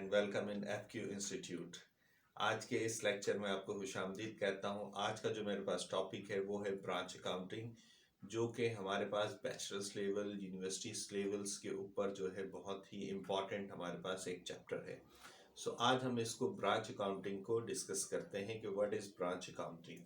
And welcome in FQ institute. आज के इस लेक्चर में आपको खुशामदीद कहता हूँ। आज का जो मेरे पास टॉपिक है वो है ब्रांच अकाउंटिंग, जो कि हमारे पास बैचलर्स लेवल यूनिवर्सिटीज लेवल्स के ऊपर जो है बहुत ही इम्पॉर्टेंट हमारे पास एक चैप्टर है। सो आज हम इसको ब्रांच अकाउंटिंग को डिस्कस करते हैं कि what is branch accounting.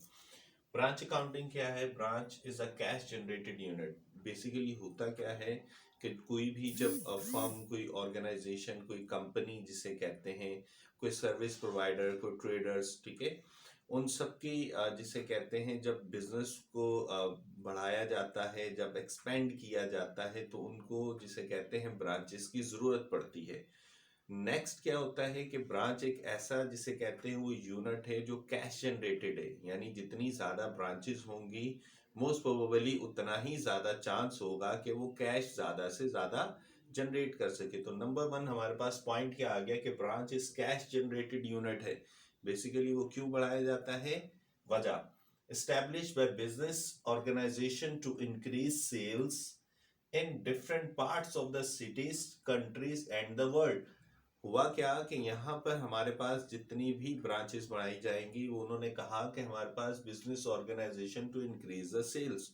Branch accounting क्या है? Branch is a cash generated unit. Basically होता क्या है कि कोई भी जब फर्म, कोई ऑर्गेनाइजेशन, कोई कंपनी जिसे कहते हैं, कोई सर्विस प्रोवाइडर, कोई ट्रेडर्स, ठीक है, उन सब की जिसे कहते हैं, जब बिजनेस को बढ़ाया जाता है, जब एक्सपेंड किया जाता है, तो उनको जिसे कहते हैं ब्रांचेस की ज़रूरत पड़ती है। नेक्स्ट क्या होता है कि ब्रांच एक ऐसा जिसे कहते हैं वो यूनिट है जो कैश जनरेटेड है, यानी जितनी ज़्यादा ब्रांचेस होंगी मोस्ट प्रोबेबली उतना ही ज़्यादा चांस होगा कि वो कैश ज़्यादा से ज़्यादा जनरेट कर सके। तो नंबर वन हमारे पास पॉइंट क्या आ गया कि ब्रांच इस कैश जनरेटेड यूनिट है। बेसिकली वो क्यों बढ़ाया जाता है? वजह, established by business organization to increase sales in different parts of the cities, countries and the world। हुआ क्या कि यहाँ पर हमारे पास जितनी भी ब्रांचेस बनाई जाएंगी, वो उन्होंने कहा कि हमारे पास business organisation to increase the sales,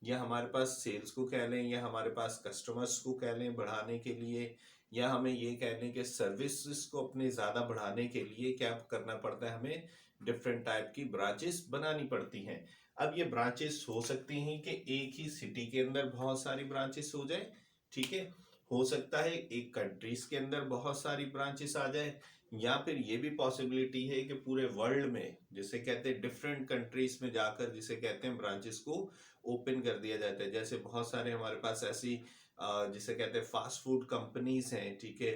या हमारे पास सेल्स को कह लें, या हमारे पास कस्टमर्स को कह लें बढ़ाने के लिए, या हमें ये कह लें कि सर्विसेज को अपने ज़्यादा बढ़ाने के लिए क्या करना पड़ता है, हमें डिफरेंट टाइप की ब्रांचेस बनानी पड़ती हैं। अब ये ब्रांचेस हो सकती हैं कि एक ही सिटी के अंदर बहुत सारी ब्रांचेस हो जाए, ठीक है, हो सकता है एक कंट्रीज के अंदर बहुत सारी ब्रांचेस आ जाए, या फिर ये भी पॉसिबिलिटी है कि पूरे वर्ल्ड में जिसे कहते हैं डिफरेंट कंट्रीज में जाकर जिसे कहते हैं ब्रांचेस को ओपन कर दिया जाता है। जैसे बहुत सारे हमारे पास ऐसी जिसे कहते हैं फास्ट फूड कंपनीज हैं, ठीक है,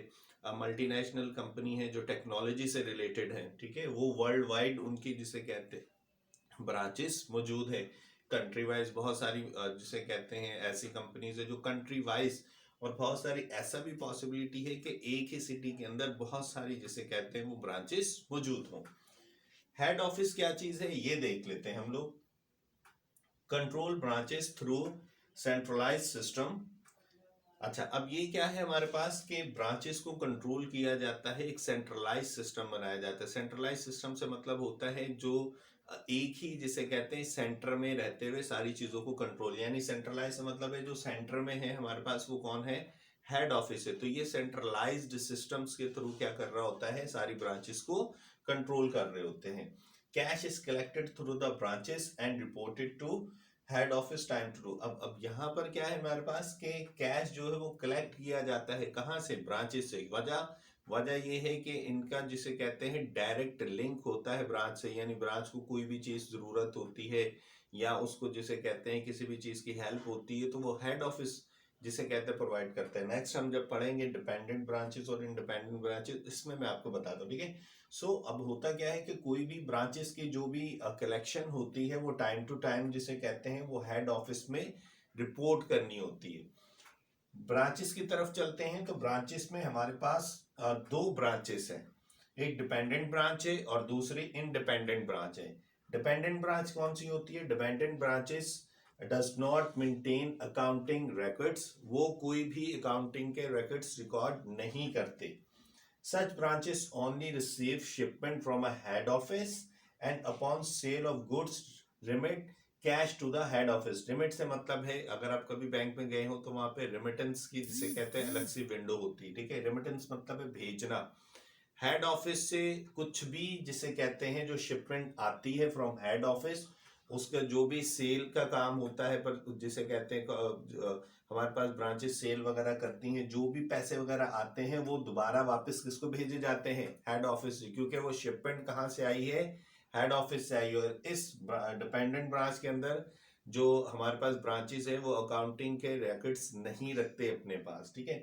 मल्टीनेशनल कंपनी है जो टेक्नोलॉजी से रिलेटेड है, ठीक है, वो वर्ल्ड वाइड उनकी जिसे कहते हैं ब्रांचेस मौजूद है। कंट्री वाइज बहुत सारी जिसे कहते हैं ऐसी कंपनीज है जो कंट्री वाइज, और बहुत सारी ऐसा भी पॉसिबिलिटी है कि एक ही सिटी के अंदर बहुत सारी जिसे कहते हैं वो ब्रांचेस मौजूद हों। हेड ऑफिस क्या चीज है ये देख लेते हैं हम लोग। Control branches through centralise system. अच्छा, अब ये क्या है हमारे पास कि ब्रांचेस को कंट्रोल किया जाता है, एक सेंट्रलाइज सिस्टम बनाया जाता है। सेंट्रलाइज सिस्टम से मतलब होता है जो एक ही जिसे कहते हैं सेंटर में रहते हुए सारी चीजों को कंट्रोल, यानी सेंट्रलाइज से मतलब है जो सेंटर में है हमारे पास वो कौन है? हेड ऑफिस है। तो ये सेंट्रलाइज्ड सिस्टम्स के थ्रू क्या कर रहा होता है? सारी ब्रांचेस को कंट्रोल कर रहे होते हैं। Cash is collected through the branches and reported to head office time to do. अब यहाँ पर क्या है हमारे पास कि कैश जो है वो कलेक्ट किया जाता है कहाँ से? ब्रांचेस से। वजह ये है कि इनका जिसे कहते हैं डायरेक्ट लिंक होता है ब्रांच से, यानी ब्रांच को कोई भी चीज जरूरत होती है या उसको जिसे कहते हैं किसी भी चीज की हेल्प होती है तो वो हेड ऑफिस जिसे कहते हैं प्रोवाइड करते हैं। नेक्स्ट हम जब पढ़ेंगे डिपेंडेंट ब्रांचेस और इंडिपेंडेंट ब्रांचेस, इसमें मैं आपको बता दूं, ठीक है। सो अब होता क्या है कि कोई भी ब्रांचेस की जो भी कलेक्शन होती है वो टाइम टू टाइम जिसे कहते हैं वो हेड ऑफिस में रिपोर्ट करनी होती है। ब्रांचेस की तरफ चलते हैं तो ब्रांचेस में हमारे पास दो ब्रांचेस हैं, एक डिपेंडेंट ब्रांच है और दूसरी इंडिपेंडेंट ब्रांच है। डिपेंडेंट ब्रांच कौन सी होती है? Dependent branches does not maintain accounting records, वो कोई भी अकाउंटिंग के रिकॉर्ड्स रिकॉर्ड नहीं करते। Such branches only receive shipment from a head office and upon sale of goods remit cash to the head office। Remit से मतलब है अगर आप कभी बैंक में गए हो तो वहां पे रिमिटेंस की जिसे कहते हैं अलग सी विंडो होती है, ठीक है। रिमिटेंस मतलब है भेजना। हेड ऑफिस से कुछ भी जिसे कहते हैं जो शिपमेंट आती है फ्रॉम हेड ऑफिस, उसका जो भी सेल का काम होता है, पर जिसे कहते हैं हमारे पास ब्रांचेस सेल वगैरह करती हैं, जो भी पैसे वगैरह आते हैं वो दोबारा वापस किसको भेजे जाते हैं? हेड ऑफिस से, क्योंकि वो शिपमेंट कहाँ से आई है? हेड ऑफिस से आई है। इस डिपेंडेंट ब्रांच के अंदर जो हमारे पास ब्रांचेस है वो अकाउंटिंग के रिकॉर्ड्स नहीं रखते अपने पास, ठीक है।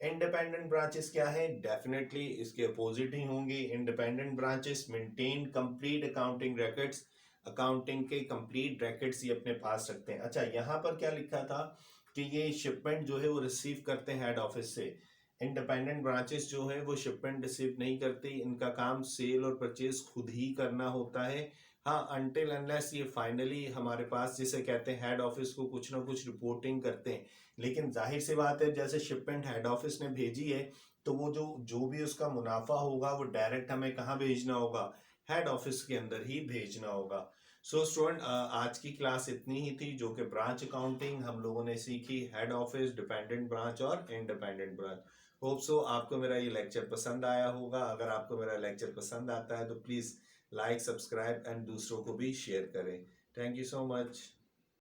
इंडिपेंडेंट ब्रांचेस क्या है? डेफिनेटली इसके अपोजिट ही होंगे। Independent branches maintain complete accounting records, accounting के कंप्लीट रिकॉर्ड्स ही अपने पास रखते हैं। अच्छा, यहाँ पर क्या लिखा था कि ये शिपमेंट जो है वो रिसीव करते हैं हेड ऑफिस से। इंडिपेंडेंट ब्रांचेस जो है वो शिपमेंट रिसीव नहीं करती, इनका काम सेल और परचेज खुद ही करना होता है। हाँ, अनटिल अनलेस ये फाइनली हमारे पास जिसे कहते हैं हेड ऑफिस को कुछ ना कुछ रिपोर्टिंग करते हैं, लेकिन जाहिर सी बात है जैसे शिपमेंट हेड ऑफिस ने भेजी है तो वो जो जो भी उसका मुनाफा होगा वो डायरेक्ट हमें कहाँ भेजना होगा, हेड ऑफिस के अंदर ही भेजना होगा। सो स्टूडेंट, आज की क्लास इतनी ही थी जो कि ब्रांच अकाउंटिंग हम लोगों ने सीखी, हेड ऑफिस, डिपेंडेंट ब्रांच और इंडिपेंडेंट ब्रांच। होप सो आपको मेरा ये लेक्चर पसंद आया होगा। अगर आपको मेरा लेक्चर पसंद आता है तो प्लीज़ लाइक, सब्सक्राइब एंड दूसरों को भी शेयर करें। Thank you so much.